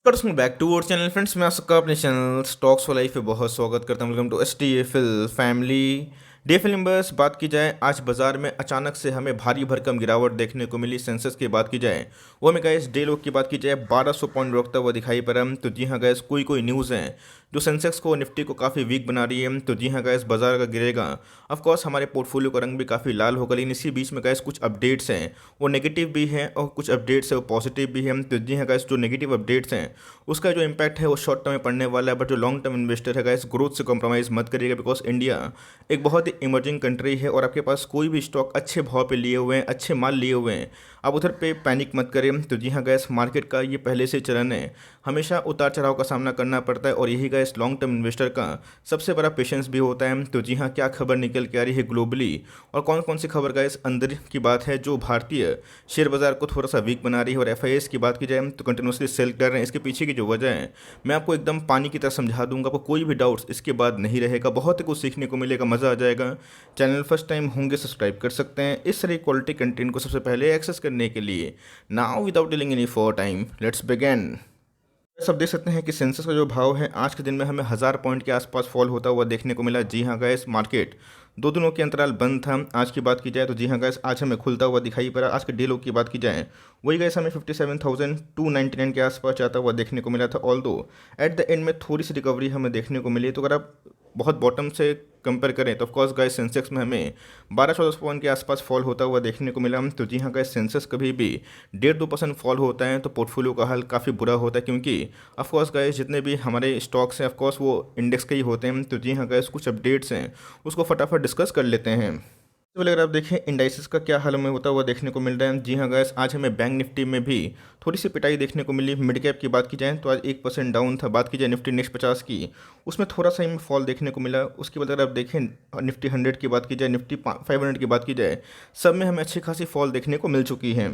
Welcome back to our channel friends. मैं आप सबका अपने चैनल स्टॉक्स फॉर लाइफ पे बहुत स्वागत करता हूं। Welcome to STFL family. DFL numbers बात की जाए, आज बाजार में अचानक से हमें भारी भरकम गिरावट देखने को मिली। सेंसेक्स की बात की जाए, वो हमें गैस डे लो की बात की जाए 1200 पॉइंट रोकता हुआ दिखाई पड़ा। तो जी हाँ गैस, कोई न्यूज़ है जो सेंसेक्स को, निफ्टी को काफ़ी वीक बना रही है। तो जी हाँ गैस, बाजार का गिरेगा। ऑफकोर्स हमारे पोर्टफोलियो का रंग भी काफ़ी लाल होगा, लेकिन इसी बीच में गैस कुछ अपडेट्स हैं, वो नेगेटिव भी हैं और कुछ अपडेट्स है वो पॉजिटिव भी हैं। तो जी हाँ गैस, जो नेगेटिव अपडेट्स हैं उसका जो इम्पैक्ट है वो शॉर्ट टर्म में पड़ने वाला है, बट जो लॉन्ग टर्म इन्वेस्टर है गाइस, ग्रोथ से कॉम्प्रोमाइज़ मत करिएगा, बिकॉज इंडिया एक बहुत ही इमर्जिंग कंट्री है और आपके पास कोई भी स्टॉक अच्छे भाव पे लिए हुए हैं, अच्छे माल लिए हुए हैं, आप उधर पे पैनिक मत करें। तो जी हाँ गैस, मार्केट का ये पहले से चलन है, हमेशा उतार चढ़ाव का सामना करना पड़ता है और यही गैस लॉन्ग टर्म इन्वेस्टर का सबसे बड़ा पेशेंस भी होता है। तो जी हाँ, क्या खबर निकल के आ रही है ग्लोबली और कौन कौन सी खबर गैस अंदर की बात है जो भारतीय शेयर बाजार को थोड़ा सा वीक बना रही है, और एफआईएस की बात की जाए तो कंटिन्यूसली सेल कर रहे हैं। इसके पीछे की जो वजह है मैं आपको एकदम पानी की तरह समझा दूंगा, आपको कोई भी डाउट्स इसके बाद नहीं रहेगा, बहुत ही कुछ सीखने को मिलेगा, मज़ा आ जाएगा। चैनल फर्स्ट टाइम होंगे सब्सक्राइब कर सकते हैं इस तरह क्वालिटी कंटेंट को सबसे पहले एक्सेस करने के लिए। Now without dealing any for time, let's begin. सब देख सकते हैं कि सेंसेक्स का जो भाव है आज के दिन में हमें 1000 पॉइंट के आसपास फॉल होता हुआ देखने को मिला। जी हाँ गैस, मार्केट 2 दिनों के अंतराल बंद था। आज की बात की जाए तो जी हाँ गैस, आज हमें खुलता हुआ दिखाई पड़ा। आज के डे लो की बात की जाए, वही गैस हमें 57,299 के आसपास जाता हुआ देखने को मिला था। ऑल दो एट द एंड में थोड़ी सी रिकवरी हमें देखने को मिली। तो अगर आप बहुत बॉटम से कंपेयर करें तो ऑफकोर्स गाइस, सेंसेक्स में हमें 12-14 पॉइंट के आसपास फॉल होता हुआ देखने को मिला। तो जी हाँ गाइस, सेंसेक्स कभी भी 1.5-2% फॉल होता है तो पोर्टफोलियो का हाल काफ़ी बुरा होता है, क्योंकि ऑफकोर्स गाइस जितने भी हमारे स्टॉक्स हैं ऑफकोर्स वो इंडेक्स के ही होते हैं। तो जी हाँ गाइस, कुछ अपडेट्स हैं उसको फटाफट डिस्कस कर लेते हैं। तो अगर आप देखें इंडाइसिस का क्या हाल हमें होता हुआ देखने को मिल रहा है। जी हाँ गैस, आज हमें बैंक निफ्टी में भी थोड़ी सी पिटाई देखने को मिली। मिड कैप की बात की जाए तो आज 1% डाउन था। बात की जाए निफ्टी नेक्स्ट 50 की, उसमें थोड़ा सा हमें फॉल देखने को मिला। उसके बाद अगर आप देखें निफ्टी 100 की बात की जाए, निफ्टी 500 की बात की जाए, सब में हमें अच्छी खासी फॉल देखने को मिल चुकी है।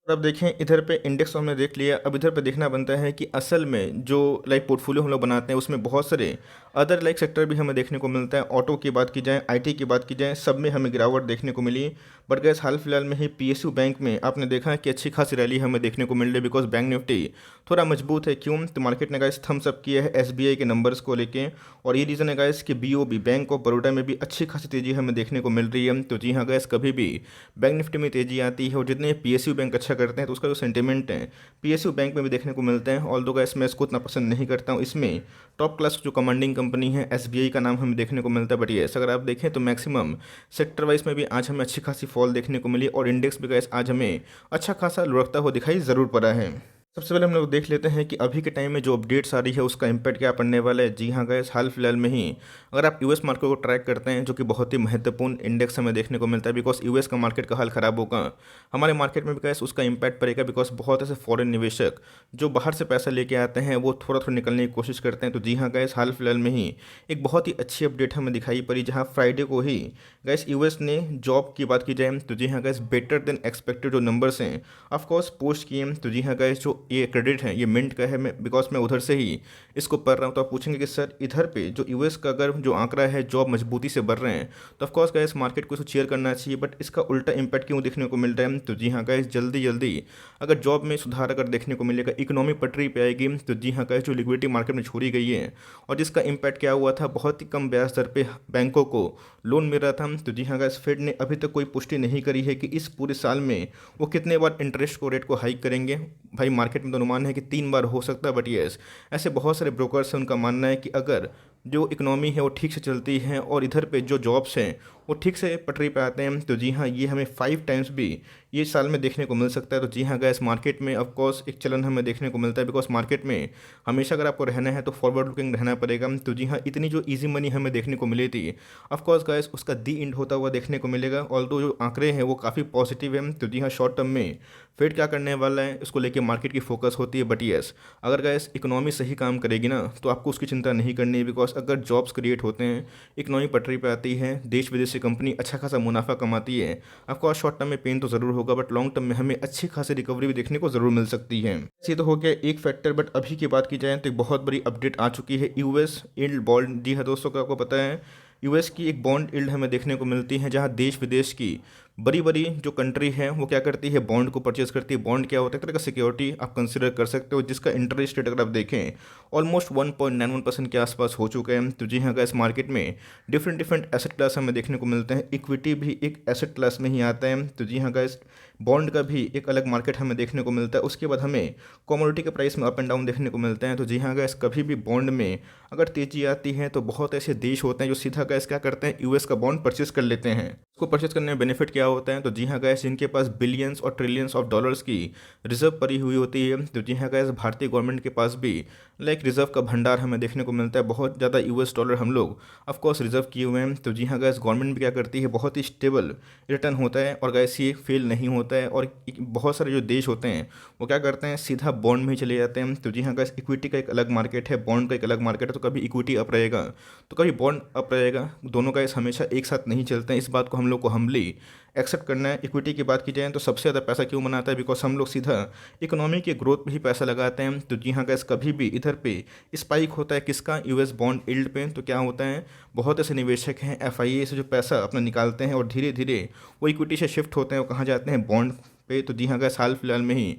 और अब देखें इधर पे इंडेक्स तो हमने देख लिया, अब इधर पे देखना बनता है कि असल में जो लाइक पोर्टफोलियो हम लोग बनाते हैं उसमें बहुत सारे अदर लाइक सेक्टर भी हमें देखने को मिलता है। ऑटो की बात की जाए, आईटी की बात की जाए, सब में हमें गिरावट देखने को मिली। बट गैस हाल फिलहाल में ही पीएसयू बैंक में आपने देखा है कि अच्छी खासी रैली हमें देखने को मिल रही है, बिकॉज बैंक निफ्टी थोड़ा मजबूत है। क्यों? तो मार्केट ने गाइस थम्स अप किया है एसबीआई के नंबर्स को लेके, और ये रीज़न है गाइस कि बीओबी बैंक ऑफ बड़ौदा में भी अच्छी खासी तेज़ी हमें देखने को मिल रही है। तो जी हाँ गैस, कभी भी बैंक निफ्टी में तेज़ी आती है और जितने पीएसयू बैंक अच्छा करते हैं तो उसका जो सेंटिमेंट है पीएसयू बैंक में भी देखने को मिलते हैं। ऑल दो गैस मैं इसको उतना पसंद नहीं करता हूँ। इसमें टॉप क्लास जो कमांडिंग कंपनी है एसबीआई का नाम हमें देखने को मिलता है। बट येस, अगर आप देखें तो मैक्सिमम सेक्टर वाइज में भी आज हमें अच्छी खासी फॉल देखने को मिली और इंडेक्स भी गैस आज हमें अच्छा खासा लुढ़कता हुआ दिखाई ज़रूर पड़ा है। सबसे पहले हम लोग देख लेते हैं कि अभी के टाइम में जो अपडेट्स आ रही है उसका इम्पैक्ट क्या पड़ने वाला है। जी हाँ गैस, हाल फिलहाल में ही अगर आप यूएस मार्केट को ट्रैक करते हैं, जो कि बहुत ही महत्वपूर्ण इंडेक्स हमें देखने को मिलता है, बिकॉज यूएस का मार्केट का हाल ख़राब होगा, हमारे मार्केट में भी गैस उसका इम्पैक्ट पड़ेगा। बिकॉज बहुत ऐसे फॉरेन निवेशक जो बाहर से पैसा लेके आते हैं वो थोड़ा थोड़ा निकलने की कोशिश करते हैं। तो जी हाँ गैस, हाल फिलहाल में ही एक बहुत ही अच्छी अपडेट हमें दिखाई पड़ी, जहाँ फ्राइडे को ही गैस यूएस ने जॉब की बात की जाए तो जी हाँ गैस, बेटर देन एक्सपेक्टेड जो नंबर्स हैं ऑफकोर्स पोस्ट किए। तो जी हाँ गैस, जो ये क्रेडिट है ये मिंट का है, मैं बिकॉज मैं उधर से ही इसको पढ़ रहा हूँ। तो आप पूछेंगे कि सर इधर पे जो यूएस का अगर जो आंकड़ा है जॉब मजबूती से बढ़ रहे हैं तो ऑफकोर्स गैस मार्केट को इसको चेयर करना चाहिए, बट इसका उल्टा इम्पैक्ट क्यों देखने को मिल रहा है। तो जी हाँ गैस, जल्दी जल्दी अगर जॉब में सुधार अगर देखने को मिलेगा, इकोनॉमी पटरी पे आएगी, तो जी हाँ गैस, जो लिक्विडिटी मार्केट में छोड़ी गई है और जिसका इम्पैक्ट क्या हुआ था, बहुत ही कम ब्याज दर पे बैंकों को लोन मिल रहा था। तो जी हाँ गैस, फेड ने अभी तक कोई पुष्टि नहीं करी है कि इस पूरे साल में वो कितने बार इंटरेस्ट को रेट को हाइक करेंगे। भाई मार्केट में तो अनुमान है कि 3 बार हो सकता है, बट यस ऐसे बहुत सारे ब्रोकर्स हैं, उनका मानना है कि अगर जो इकोनॉमी है वो ठीक से चलती है और इधर पे जो जॉब्स हैं वो ठीक से पटरी पे आते हैं, तो जी हाँ ये हमें 5 टाइम्स भी ये साल में देखने को मिल सकता है। तो जी हाँ गैस, मार्केट में ऑफकोर्स एक चलन हमें देखने को मिलता है, बिकॉज मार्केट में हमेशा अगर आपको रहना है तो फॉरवर्ड लुकिंग रहना पड़ेगा। तो जी हाँ, इतनी जो ईजी मनी हमें देखने को मिली थी ऑफकोर्स गैस उसका दी इंड होता हुआ देखने को मिलेगा। ऑल्दो जो आंकड़े हैं वो काफ़ी पॉजिटिव हैं। तो जी हाँ, शॉर्ट टर्म में फेड क्या करने वाला है इसको लेके मार्केट की फोकस होती है। बट यस, अगर गैस इकोनॉमी सही काम करेगी ना तो आपको उसकी चिंता नहीं करनी है, बिकॉज अगर जॉब्स क्रिएट होते हैं, इकोनॉमी पटरी पे आती है, देश विदेश से कंपनी अच्छा खासा मुनाफा कमाती है, ऑफकोर्स शॉर्ट टर्म में पेन तो ज़रूर होगा, बट लॉन्ग टर्म में हमें अच्छी खासी रिकवरी भी देखने को ज़रूर मिल सकती है। ये तो हो गया एक फैक्टर, बट अभी की बात की जाए तो एक बहुत बड़ी अपडेट आ चुकी है यूएस यील्ड बॉन्ड। जी हाँ दोस्तों, का आपको पता है यूएस की एक बॉन्ड यील्ड हमें देखने को मिलती है, जहाँ देश विदेश की बड़ी बड़ी जो कंट्री है वो क्या करती है, बॉन्ड को परचेज करती है। बॉन्ड क्या होता है, एक तरह का सिक्योरिटी आप कंसिडर कर सकते हो, जिसका इंटरेस्ट रेट अगर आप देखें ऑलमोस्ट 1.91% के आसपास हो चुके हैं। तो जी हाँ गाइस, मार्केट में डिफरेंट डिफरेंट एसेट क्लास हमें देखने को मिलते हैं। इक्विटी भी एक एसेट क्लास में ही आता है। तो जी हाँ गाइस, बॉन्ड का भी एक अलग मार्केट हमें देखने को मिलता है। उसके बाद हमें कमोडिटी के प्राइस में अप एंड डाउन देखने को मिलते हैं। तो जी हाँ गाइस, कभी भी बॉन्ड में अगर तेजी आती है तो बहुत ऐसे देश होते हैं जो सीधा गाइस क्या करते हैं, यूएस का बॉन्ड परचेज कर लेते हैं। उसको परचेज करने में बेनिफिट क्या होता है, तो जी हाँ गाइस, जिनके पास बिलियंस और ट्रिलियंस ऑफ डॉलर्स की रिजर्व पड़ी हुई होती है, तो जी हाँ गाइस, भारतीय गवर्नमेंट के पास भी लाइक रिजर्व का भंडार हमें देखने को मिलता है। बहुत ज़्यादा यूएस डॉलर हम लोग ऑफकोर्स रिजर्व किए हुए हैं। तो जी हाँ गाइस, गवर्नमेंट भी क्या करती है, बहुत ही स्टेबल रिटर्न होता है और गाइस ये फेल नहीं होता है। और बहुत सारे जो देश होते हैं वो क्या करते हैं, सीधा बॉन्ड में ही चले जाते हैं। तो जी हाँ गाइस, इक्विटी का एक अलग मार्केट है, बॉन्ड का एक अलग मार्केट है। तो कभी इक्विटी अप रहेगा तो कभी बॉन्ड अप रहेगा, दोनों गाइस हमेशा एक साथ नहीं चलते हैं। इस बात को हम लोग को हम्बली एक्सेप्ट करना है। इक्विटी की बात की जाए तो सबसे ज़्यादा पैसा क्यों बनाता है, बिकॉज हम लोग सीधा इकोनॉमी के ग्रोथ पे ही पैसा लगाते हैं। तो जी हाँ गाइस, कभी भी इधर पे स्पाइक होता है किसका, यूएस बॉन्ड यील्ड पे, तो क्या होता है, बहुत ऐसे निवेशक हैं एफआईए से जो पैसा अपना निकालते हैं और धीरे धीरे वो इक्विटी से शिफ्ट होते हैं, वो कहाँ जाते हैं, बॉन्ड पे। तो जी हाँ गाइस, हाल फिलहाल में ही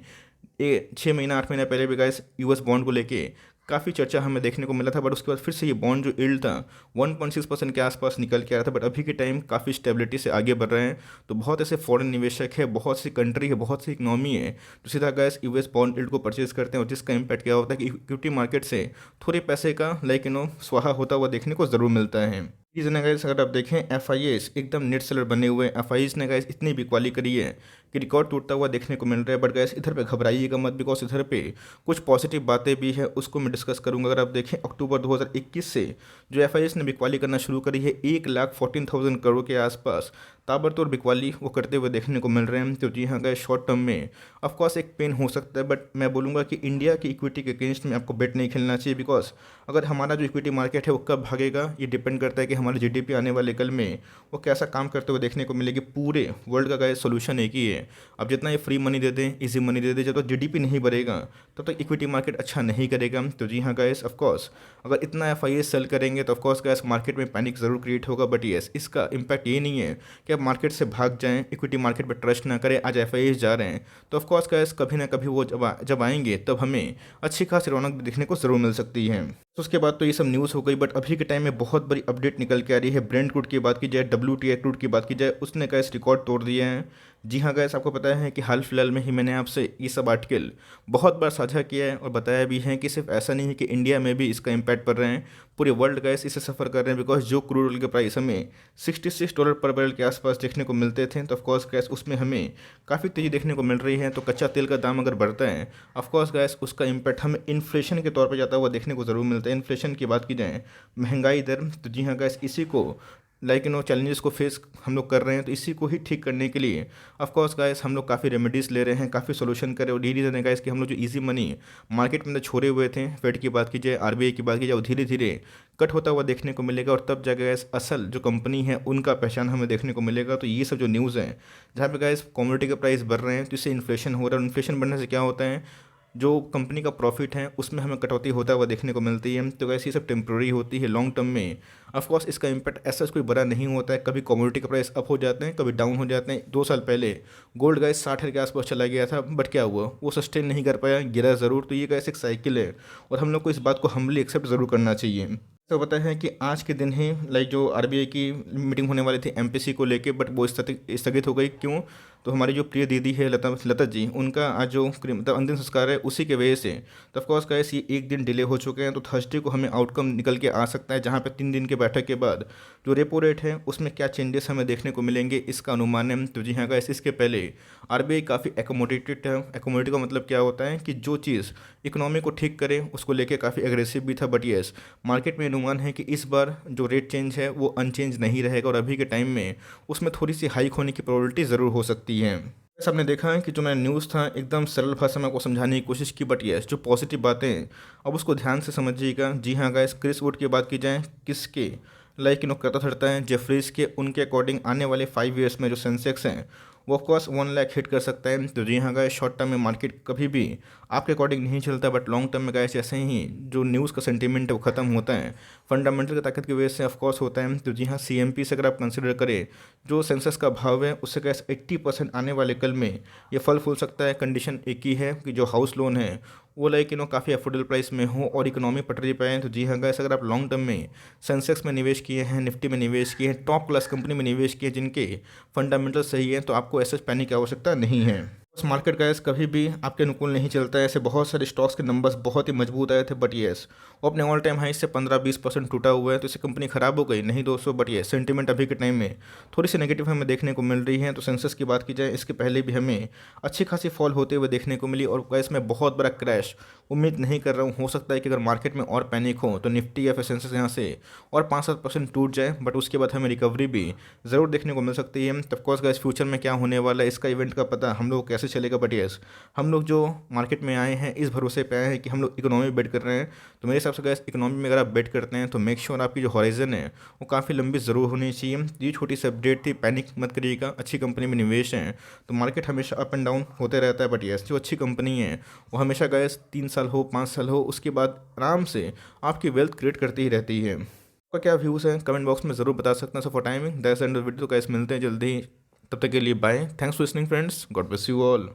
6 महीना 8 महीना पहले भी गाइस यूएस बॉन्ड को लेके काफ़ी चर्चा हमें देखने को मिला था। बट उसके बाद फिर से ये बॉन्ड जो यील्ड था 1.6% के आसपास निकल के आया था। बट अभी के टाइम काफ़ी स्टेबिलिटी से आगे बढ़ रहे हैं। तो बहुत ऐसे फॉरेन निवेशक है, बहुत सी कंट्री है, बहुत सी इकनॉमी है जो सीधा गैस यूएस बॉन्ड यील्ड को परचेज करते हैं। और जिसका इम्पैक्ट क्या होता है कि इक्विटी मार्केट से थोड़े पैसे का स्वाहा होता हुआ देखने को ज़रूर मिलता है। रीज़न है गाइस, अगर आप देखें एफ एकदम नेट सेलर बने हुए हैं। एफ ने गाइस इतनी बिकवाली करी है कि रिकॉर्ड टूटता हुआ देखने को मिल रहा है। बट गाइस इधर पे घबराइएगा मत, बिकॉज इधर पे कुछ पॉजिटिव बातें भी है, उसको मैं डिस्कस करूंगा। अगर आप देखें अक्टूबर 2021 से जो एफ ने बिकवाली करना शुरू करी है, 1,14,000 करोड़ के आसपास ताबड़तोड़ बिकवाली वो करते हुए देखने को मिल रहे हैं। तो जी हाँ गाइस, शॉर्ट टर्म में ऑफकोर्स एक पेन हो सकता है। बट मैं बोलूँगा कि इंडिया की इक्विटी के अगेंस्ट में आपको बेट नहीं खेलना चाहिए, बिकॉज अगर हमारा जो इक्विटी मार्केट है वो कब भागेगा ये डिपेंड करता है कि हमारी जीडीपी आने वाले कल में वो कैसा काम करते हुए देखने को मिलेगी। पूरे वर्ल्ड का गाइस सोल्यूशन एक ही है, अब जितना ये फ्री मनी दे दें, इजी मनी दे दें, जब तक जीडीपी नहीं बढ़ेगा तब तक इक्विटी मार्केट अच्छा नहीं करेगा। तो जी हाँ गाइस, ऑफकोर्स अगर इतना एफ सेल करेंगे तो ऑफकोर्स गाइस मार्केट में पैनिक ज़रूर क्रिएट होगा। बट येस, इसका इम्पैक्ट ये नहीं है कि आप मार्केट से भाग जाएं, इक्विटी मार्केट पर ट्रस्ट ना करें। आज एफ जा रहे हैं तो ऑफकोर्स गाइस कभी ना कभी वो जब आएंगे तब हमें अच्छी खासी रौनक भी देखने को ज़रूर मिल सकती है। तो उसके बाद तो ये सब न्यूज़ हो गई। बट अभी के टाइम में बहुत बड़ी अपडेट निकल के आ रही है। ब्रेंट क्रूड की बात की जाए, WTI क्रूड की बात की जाए, उसने गैस रिकॉर्ड तोड़ दिए हैं। जी हाँ गैस, आपको पता है कि हाल फिलहाल में ही मैंने आपसे ये सब आर्टिकल बहुत बार साझा किया है और बताया भी है कि सिर्फ ऐसा नहीं है कि इंडिया में भी इसका इम्पैक्ट पड़ रहे हैं, पूरे वर्ल्ड गैस इसे सफ़र कर रहे हैं। बिकॉज जो क्रूड ऑयल के प्राइस हमें $66 पर बैरल के आसपास देखने को मिलते थे, तो ऑफकोर्स गैस उसमें हमें काफ़ी तेज़ी देखने को मिल रही है। तो कच्चा तेल का दाम अगर बढ़ता है, ऑफकोर्स गैस उसका इम्पैक्ट हमें इन्फ्लेशन के तौर पर जाता हुआ देखने को ज़रूर मिलता है। इन्फ्लेशन की बात की जाए, महंगाई दर, तो जी हाँ गैस इसी को चैलेंजेस को फेस हम लोग कर रहे हैं। तो इसी को ही ठीक करने के लिए ऑफकोर्स गाइस हम लोग काफ़ी रेमेडीज़ ले रहे हैं, काफ़ी सोल्यूशन कर रहे हैं। और यही रीज़न है गाइस कि हम लोग जो इजी मनी मार्केट में अंदर छोड़े हुए थे, फेड की बात की जाए, आरबीआई की बात की जाए, वो धीरे धीरे कट होता हुआ देखने को मिलेगा। और तब जाकर गाइस असल जो कंपनी है उनका पहचान हमें देखने को मिलेगा। तो ये सब जो न्यूज़ है जहाँ पे गाइस कमोडिटी के प्राइस बढ़ रहे हैं, तो इससे इन्फ्लेशन हो रहा है। इन्फ्लेशन बढ़ने से क्या होता है, जो कंपनी का प्रॉफिट है उसमें हमें कटौती होता हुआ देखने को मिलती है। तो वैसे ये सब टेम्प्रेरी होती है, लॉन्ग टर्म में ऑफकोर्स इसका इम्पैक्ट ऐसा कोई बड़ा नहीं होता है। कभी कमोडिटी का प्राइस अप हो जाते हैं, कभी डाउन हो जाते हैं। 2 साल पहले गोल्ड गैस 60 के आसपास चला गया था, बट क्या हुआ, वो सस्टेन नहीं कर पाया, गिरा ज़रूर। तो ये गैस एक साइकिल है और हम लोग को इस बात को हम्बली एक्सेप्ट ज़रूर करना चाहिए। तो पता है कि आज के दिन ही जो आरबीआई की मीटिंग होने वाली थी एमपीसी को लेके, बट वो स्थगित हो गई। क्यों, तो हमारी जो प्रिय दीदी है लता जी, उनका आज जो मतलब अंतिम संस्कार है उसी के वजह से तो ऑफकोर्स गाइस ये एक दिन डिले हो चुके हैं। तो थर्सडे को हमें आउटकम निकल के आ सकता है, जहाँ पे 3 दिन के बैठक के बाद जो रेपो रेट है उसमें क्या चेंजेस हमें देखने को मिलेंगे, इसका अनुमान है। तो जी हाँ गाइस, इसके पहले आरबीआई काफ़ी एकोमोडेटेड है। एकोमोडेटेड का मतलब क्या होता है कि जो चीज़ इकोनॉमी को ठीक करे उसको लेके काफ़ी एग्रेसिव भी था। बट येस, मार्केट में अनुमान है कि इस बार जो रेट चेंज है वो अनचेंज नहीं रहेगा और अभी के टाइम में उसमें थोड़ी सी हाइक होने की प्रोबेबिलिटी ज़रूर हो सकती है। जैसे आपने देखा है कि जो मैंने न्यूज़ था एकदम सरल भाषा में आपको समझाने की कोशिश की। बट येस, जो पॉजिटिव बातें हैं अब उसको ध्यान से समझिएगा। जी हाँ गाइस, क्रिस वुड की बात की जाए, किसके कहता धरता है जेफरीज के, उनके अकॉर्डिंग आने वाले 5 ईयर्स में जो सेंसेक्स हैं वो ऑफकोर्स 1 लाख हिट कर सकता है। तो जी हाँ गाइस, शॉर्ट टर्म में मार्केट कभी भी आपके अकॉर्डिंग नहीं चलता, बट लॉन्ग टर्म में गाइस जैसे ही जो न्यूज़ का सेंटीमेंट है वो खत्म होता है, फंडामेंटल की ताकत की वजह से ऑफकोर्स होता है। तो जी हाँ, CMP से अगर आप कंसिडर करें, जो सेंसेक्स का भाव है उससे गैस 80% आने वाले कल में ये फल फूल सकता है। कंडीशन एक ही है कि जो हाउस लोन है वो लाइक काफ़ी अफोर्डेबल प्राइस में हो और इकोनॉमी पटरी पे है। तो जी हाँ गैस, अगर आप लॉन्ग टर्म में सेंसेक्स में निवेश किए हैं, निफ्टी में निवेश किए हैं, टॉप क्लास कंपनी में निवेश किए हैं जिनके फंडामेंटल सही है, तो आपको ऐसे पैनिक की आवश्यकता नहीं है। उस मार्केट गैस कभी भी आपके अनुकूल नहीं चलता है। ऐसे बहुत सारे स्टॉक्स के नंबर्स बहुत ही मजबूत आए थे, बट येस वो अपने ऑल टाइम हाई से 15-20% टूटा हुआ है। तो इससे कंपनी खराब हो गई नहीं दोस्तों, बट ये सेंटीमेंट अभी के टाइम में थोड़ी सी नेगेटिव हमें देखने को मिल रही है। तो सेंसेस की बात की जाए, इसके पहले भी हमें अच्छी खासी फॉल होते हुए देखने को मिली, और गैस में बहुत बड़ा क्रैश उम्मीद नहीं कर रहा हूँ। हो सकता है कि अगर मार्केट में और पैनिक हो तो निफ्टी या फिर सेंसेस यहाँ से और 5-7% टूट जाए, बट उसके बाद हमें रिकवरी भी ज़रूर देखने को मिल सकती है। तब कोर्स गैस फ्यूचर में क्या होने वाला है इसका इवेंट का पता हम लोग कैसे चलेगा, बट येस हम लोग जो मार्केट में आए हैं इस भरोसे पे आए हैं कि हम लोग इकोनॉमी में बेट कर रहे हैं। तो मेरे हिसाब से गैस इकोनॉमी में अगर आप बेट करते हैं तो मेक श्योर आपकी जो हॉराइजन है वो काफ़ी लंबी ज़रूर होनी चाहिए। ये छोटी सी अपडेट थी, पैनिक मत करिएगा, अच्छी कंपनी में निवेश है तो मार्केट हमेशा अप एंड डाउन होते रहता है, बट येस जो अच्छी कंपनी है वो हमेशा गैस 3 साल हो 5 साल हो उसके बाद आराम से आपकी वेल्थ क्रिएट करती ही रहती है। आपका क्या व्यूज़ है कमेंट बॉक्स में ज़रूर बता सकते हैं। So for timing that's and video, तो गैस मिलते हैं जल्दी, तब तक के लिए bye. Thanks for listening friends, God bless you all.